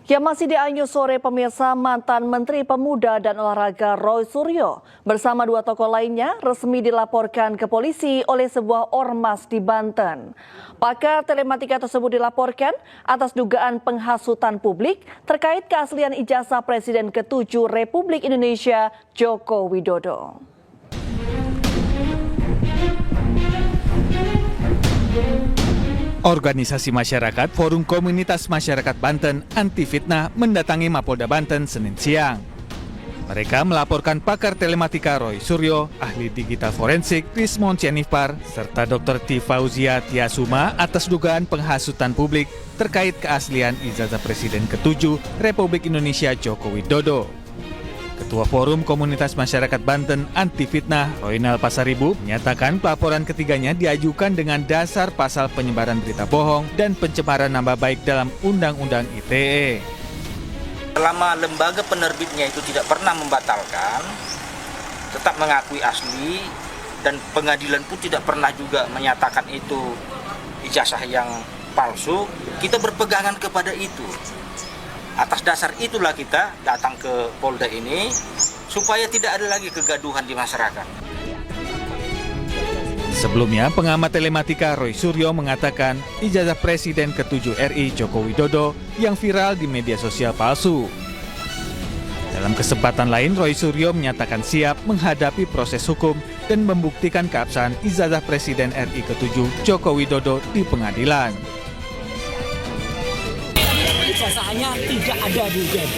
Yang masih dianyus sore pemirsa, mantan Menteri Pemuda dan Olahraga Roy Suryo bersama dua tokoh lainnya resmi dilaporkan ke polisi oleh sebuah ormas di Banten. Pakar telematika tersebut dilaporkan atas dugaan penghasutan publik terkait keaslian ijazah Presiden ke-7 Republik Indonesia Joko Widodo. Organisasi masyarakat Forum Komunitas Masyarakat Banten Anti Fitnah mendatangi Mapolda Banten Senin siang. Mereka melaporkan pakar telematika Roy Suryo, ahli digital forensik Rismon Sianipar, serta Dr. T. Fauzia Tiasuma atas dugaan penghasutan publik terkait keaslian ijazah Presiden ke-7 Republik Indonesia Joko Widodo. Ketua Forum Komunitas Masyarakat Banten Anti Fitnah, Roynal Pasaribu, menyatakan pelaporan ketiganya diajukan dengan dasar pasal penyebaran berita bohong dan pencemaran nama baik dalam Undang-Undang ITE. Selama lembaga penerbitnya itu tidak pernah membatalkan, tetap mengakui asli, dan pengadilan pun tidak pernah juga menyatakan itu ijazah yang palsu, kita berpegangan kepada itu. Atas dasar itulah kita datang ke Polda ini supaya tidak ada lagi kegaduhan di masyarakat. Sebelumnya, pengamat telematika Roy Suryo mengatakan ijazah Presiden ke-7 RI Joko Widodo yang viral di media sosial palsu. Dalam kesempatan lain, Roy Suryo menyatakan siap menghadapi proses hukum dan membuktikan keabsahan ijazah Presiden RI ke-7 Joko Widodo di pengadilan. Ijazahnya tidak ada di UGM.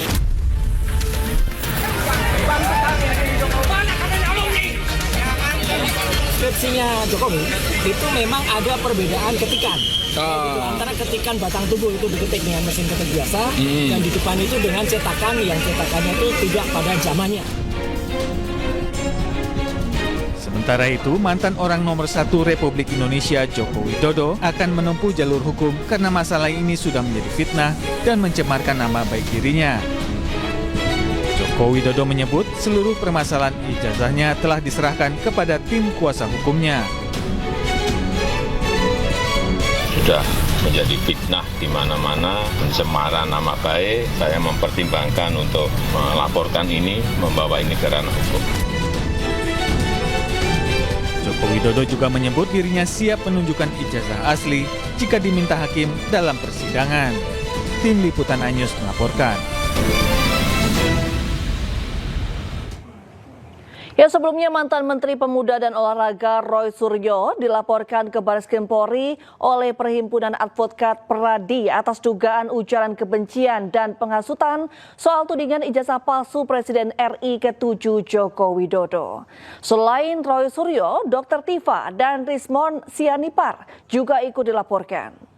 Skripsinya Jokowi itu memang ada perbedaan ketikan. Antara ketikan batang tubuh itu diketik dengan mesin ketik biasa, dan di depan itu dengan cetakan yang cetakannya itu tidak pada zamannya. Sementara itu, mantan orang nomor 1 Republik Indonesia Joko Widodo akan menempuh jalur hukum karena masalah ini sudah menjadi fitnah dan mencemarkan nama baik dirinya. Joko Widodo menyebut seluruh permasalahan ijazahnya telah diserahkan kepada tim kuasa hukumnya. Sudah menjadi fitnah di mana-mana, pencemaran nama baik. Saya mempertimbangkan untuk melaporkan ini, membawa ini ke ranah hukum. Joko Widodo juga menyebut dirinya siap menunjukkan ijazah asli jika diminta hakim dalam persidangan. Tim Liputan Anyus melaporkan. Ya, sebelumnya mantan Menteri Pemuda dan Olahraga Roy Suryo dilaporkan ke Bareskrim Polri oleh Perhimpunan Advokat Peradi atas dugaan ujaran kebencian dan penghasutan soal tudingan ijazah palsu Presiden RI ke-7 Joko Widodo. Selain Roy Suryo, Dr. Tifa dan Rismon Sianipar juga ikut dilaporkan.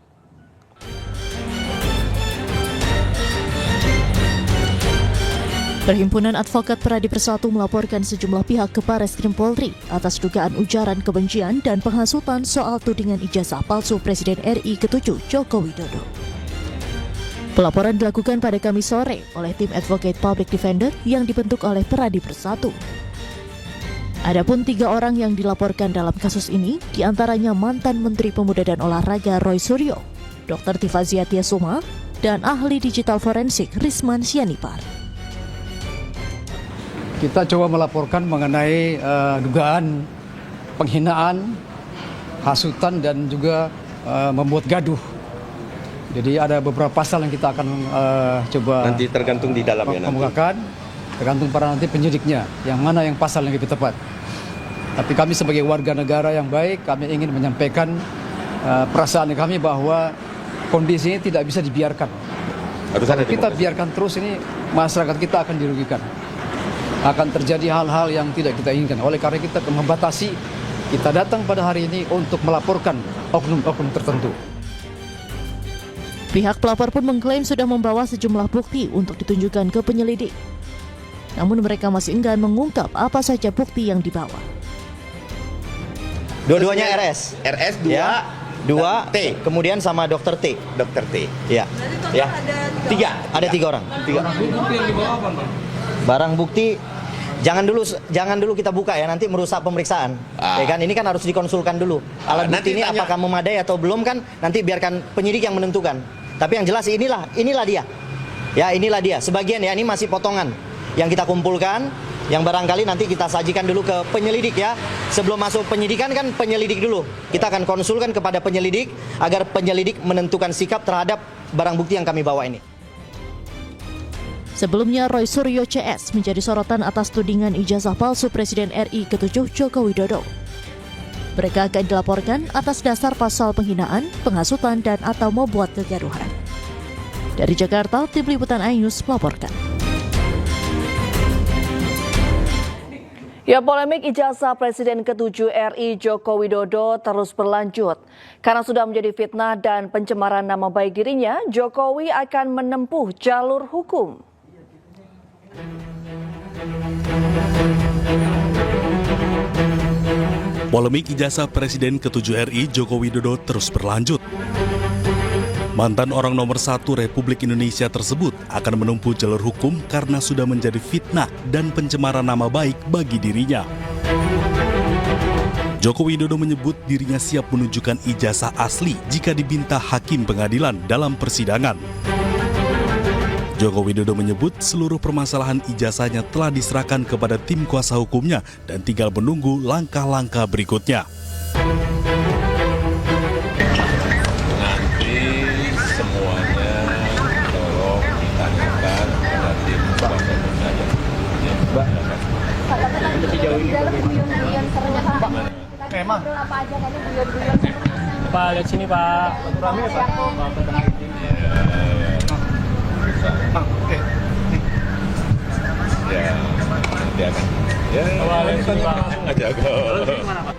Perhimpunan Advokat Peradi Persatu melaporkan sejumlah pihak ke Bareskrim Polri atas dugaan ujaran kebencian dan penghasutan soal tudingan ijazah palsu Presiden RI ke-7 Joko Widodo. Pelaporan dilakukan pada Kamis sore oleh tim Advocate Public Defender yang dibentuk oleh Peradi Persatu. Adapun 3 orang yang dilaporkan dalam kasus ini, diantaranya mantan Menteri Pemuda dan Olahraga Roy Suryo, Dr. Fauzia Tiasuma, dan ahli digital forensik Rismon Sianipar. Kita coba melaporkan mengenai dugaan penghinaan, hasutan, dan juga membuat gaduh. Jadi ada beberapa pasal yang kita akan coba nanti tergantung di dalam ya, kemukakan, tergantung pada nanti penyidiknya, yang mana yang pasal yang lebih tepat. Tapi kami sebagai warga negara yang baik, kami ingin menyampaikan perasaan kami bahwa kondisi ini tidak bisa dibiarkan. Kalau kita biarkan terus ini, masyarakat kita akan dirugikan. Akan terjadi hal-hal yang tidak kita inginkan. Oleh karena kita membatasi, kita datang pada hari ini untuk melaporkan oknum-oknum tertentu. Pihak pelapor pun mengklaim sudah membawa sejumlah bukti untuk ditunjukkan ke penyelidik. Namun mereka masih enggan mengungkap apa saja bukti yang dibawa. Dua-duanya RS. RS 2 ya, 2 T. Kemudian sama Dr. T. Dr. T. Ya. Ya. Ada 3 orang. 3. Barang bukti jangan dulu kita buka ya, nanti merusak pemeriksaan. Ya kan, ini kan harus dikonsulkan dulu. Alat bukti ini apakah memadai atau belum kan nanti biarkan penyidik yang menentukan. Tapi yang jelas inilah dia. Ya inilah dia, sebagian ya, ini masih potongan yang kita kumpulkan, yang barangkali nanti kita sajikan dulu ke penyelidik ya. Sebelum masuk penyidikan kan penyelidik dulu. Kita akan konsulkan kepada penyelidik agar penyelidik menentukan sikap terhadap barang bukti yang kami bawa ini. Sebelumnya, Roy Suryo CS menjadi sorotan atas tudingan ijazah palsu Presiden RI ke-7 Joko Widodo. Mereka akan dilaporkan atas dasar pasal penghinaan, penghasutan, dan atau membuat kegaduhan. Dari Jakarta, Tim Liputan iNews melaporkan. Ya, polemik ijazah Presiden ke-7 RI Joko Widodo terus berlanjut. Karena sudah menjadi fitnah dan pencemaran nama baik dirinya, Jokowi akan menempuh jalur hukum. Polemik ijazah Presiden ke-7 RI Joko Widodo terus berlanjut. Mantan orang nomor 1 Republik Indonesia tersebut akan menempuh jalur hukum karena sudah menjadi fitnah dan pencemaran nama baik bagi dirinya. Joko Widodo menyebut dirinya siap menunjukkan ijazah asli jika diminta hakim pengadilan dalam persidangan. Joko Widodo menyebut seluruh permasalahan ijazahnya telah diserahkan kepada tim kuasa hukumnya dan tinggal menunggu langkah-langkah berikutnya. Nanti semuanya tolong ditanyakan kepada tim kuasa hukumnya. Pak, lihat sini Pak. Rame Pak. Ya, nanti akan. Ya,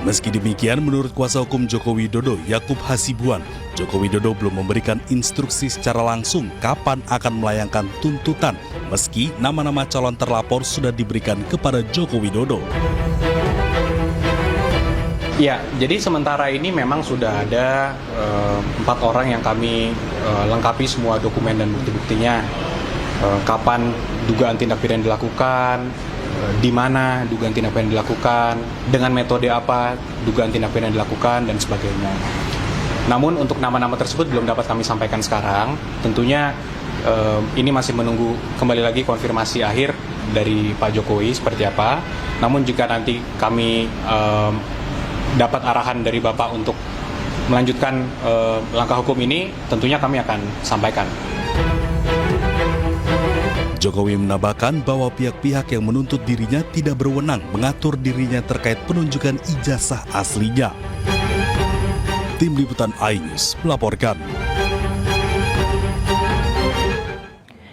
Meski demikian, menurut kuasa hukum Joko Widodo, Yakub Hasibuan, Joko Widodo belum memberikan instruksi secara langsung kapan akan melayangkan tuntutan, meski nama-nama calon terlapor sudah diberikan kepada Joko Widodo. Ya, jadi sementara ini memang sudah ada 4 orang yang kami lengkapi semua dokumen dan bukti-buktinya. Kapan dugaan tindak pidana dilakukan, di mana dugaan tindak pidana dilakukan, dengan metode apa dugaan tindak pidana dilakukan, dan sebagainya. Namun untuk nama-nama tersebut belum dapat kami sampaikan sekarang. Tentunya ini masih menunggu kembali lagi konfirmasi akhir dari Pak Jokowi seperti apa. Namun jika nanti kami dapat arahan dari Bapak untuk melanjutkan langkah hukum ini, tentunya kami akan sampaikan. Jokowi menambahkan bahwa pihak-pihak yang menuntut dirinya tidak berwenang mengatur dirinya terkait penunjukan ijazah aslinya. Tim Liputan iNews melaporkan.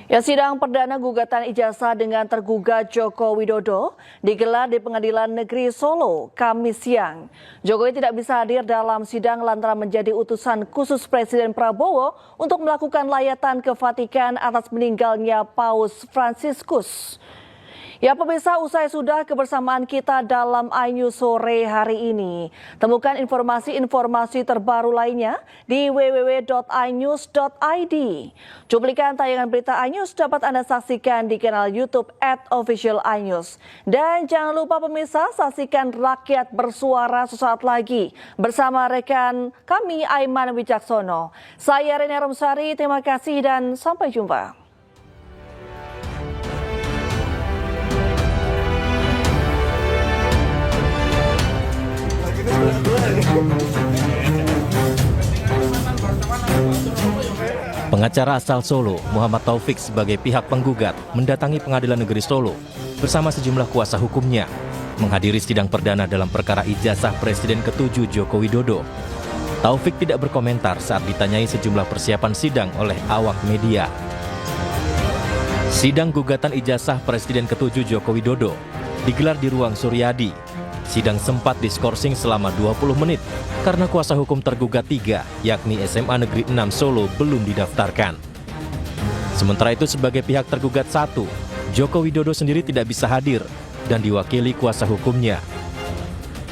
Ya, sidang perdana gugatan ijazah dengan tergugat Joko Widodo digelar di Pengadilan Negeri Solo Kamis siang. Jokowi tidak bisa hadir dalam sidang lantaran menjadi utusan khusus Presiden Prabowo untuk melakukan layatan ke Vatikan atas meninggalnya Paus Fransiskus. Ya pemirsa, usai sudah kebersamaan kita dalam iNews sore hari ini. Temukan informasi-informasi terbaru lainnya di www.inews.id. Cuplikan tayangan berita iNews dapat Anda saksikan di kanal YouTube @officialinews. Dan jangan lupa pemirsa, saksikan Rakyat Bersuara sesaat lagi bersama rekan kami Aiman Wijaksono. Saya Rene Romsari, terima kasih dan sampai jumpa. Pengacara asal Solo, Muhammad Taufik sebagai pihak penggugat mendatangi Pengadilan Negeri Solo bersama sejumlah kuasa hukumnya menghadiri sidang perdana dalam perkara ijazah Presiden ke-7 Joko Widodo. Taufik tidak berkomentar saat ditanyai sejumlah persiapan sidang oleh awak media. Sidang gugatan ijazah Presiden ke-7 Joko Widodo digelar di ruang Suryadi. Sidang sempat diskorsing selama 20 menit karena kuasa hukum tergugat 3, yakni SMA Negeri 6 Solo belum didaftarkan. Sementara itu sebagai pihak tergugat 1, Joko Widodo sendiri tidak bisa hadir dan diwakili kuasa hukumnya.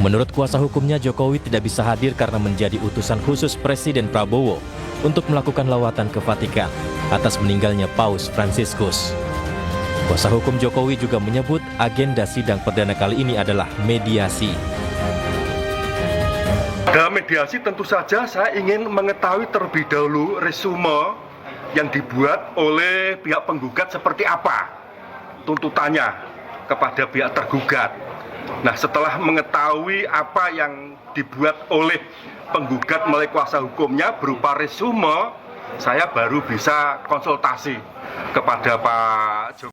Menurut kuasa hukumnya, Jokowi tidak bisa hadir karena menjadi utusan khusus Presiden Prabowo untuk melakukan lawatan ke Vatikan atas meninggalnya Paus Fransiskus. Kuasa hukum Jokowi juga menyebut agenda sidang perdana kali ini adalah mediasi. Dalam mediasi tentu saja saya ingin mengetahui terlebih dahulu resume yang dibuat oleh pihak penggugat seperti apa tuntutannya kepada pihak tergugat. Nah, setelah mengetahui apa yang dibuat oleh penggugat melalui kuasa hukumnya berupa resume, saya baru bisa konsultasi kepada Pak Jokowi.